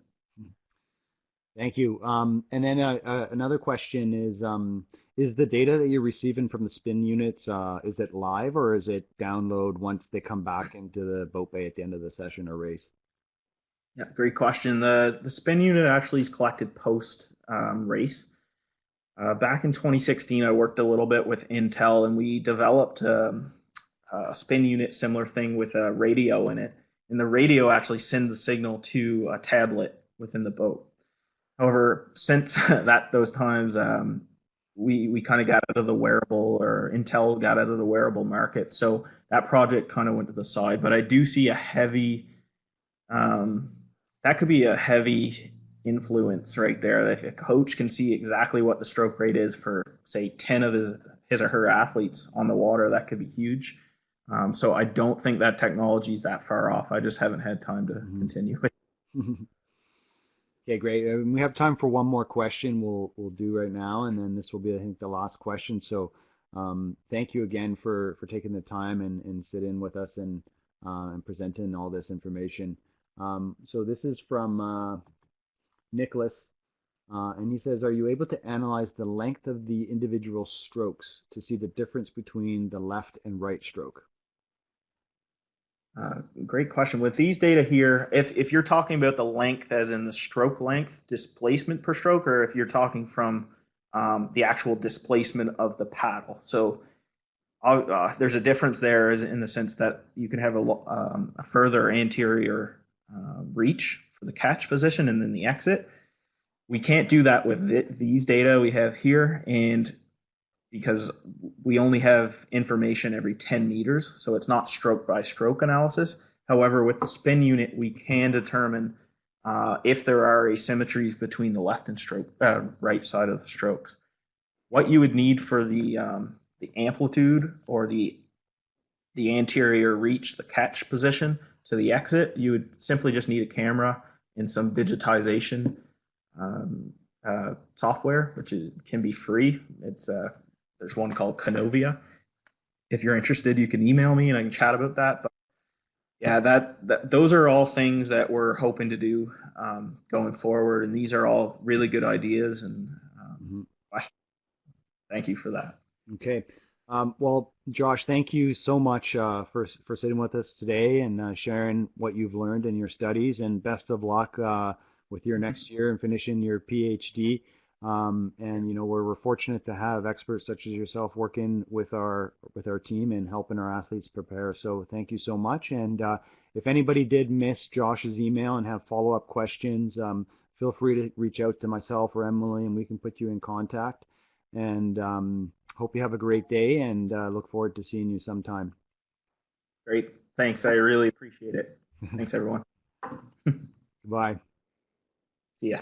Speaker 1: Thank you. And then another question is the data that you're receiving from the spin units, is it live or is it download once they come back into the boat bay at the end of the session or race?
Speaker 2: Yeah, great question. The spin unit actually is collected post race. Back in 2016, I worked a little bit with Intel, and we developed a spin unit similar thing with a radio in it. And the radio actually sends the signal to a tablet within the boat. However, since that those times, we kind of got out of the wearable, or Intel got out of the wearable market, so that project kind of went to the side. But I do see a heavy um, that could be a heavy influence right there. If a coach can see exactly what the stroke rate is for, say, 10 of his or her athletes on the water, that could be huge. So I don't think that technology is that far off. I just haven't had time to
Speaker 1: Mhm.
Speaker 2: continue.
Speaker 1: Okay, great. We have time for one more question. We'll do right now, and then this will be, I think, the last question. So, thank you again for taking the time and sit in with us and presenting all this information. So this is from Nicholas, and he says, "Are you able to analyze the length of the individual strokes to see the difference between the left and right stroke?"
Speaker 2: Great question. With these data here, if you're talking about the length as in the stroke length, displacement per stroke, or if you're talking from the actual displacement of the paddle. So there's a difference there in the sense that you can have a further anterior reach for the catch position and then the exit. We can't do that with these data we have here, and because we only have information every 10 meters, so it's not stroke by stroke analysis. However, with the spin unit, we can determine if there are asymmetries between the left and right side of the strokes. What you would need for the amplitude or the anterior reach, the catch position to the exit, you would simply just need a camera and some digitization software, which can be free. There's one called Canovia. If you're interested, you can email me and I can chat about that. But yeah, that those are all things that we're hoping to do going forward, and these are all really good ideas. And
Speaker 1: Mhm.
Speaker 2: thank you for that.
Speaker 1: Okay. Well, Josh, thank you so much for sitting with us today and sharing what you've learned in your studies. And best of luck with your next year and finishing your PhD. And you know, we're fortunate to have experts such as yourself working with our team and helping our athletes prepare. So thank you so much. And if anybody did miss Josh's email and have follow-up questions, feel free to reach out to myself or Emily, and we can put you in contact. And hope you have a great day and look forward to seeing you sometime.
Speaker 2: Great. Thanks. I really appreciate it. Thanks, everyone.
Speaker 1: Goodbye.
Speaker 2: See ya.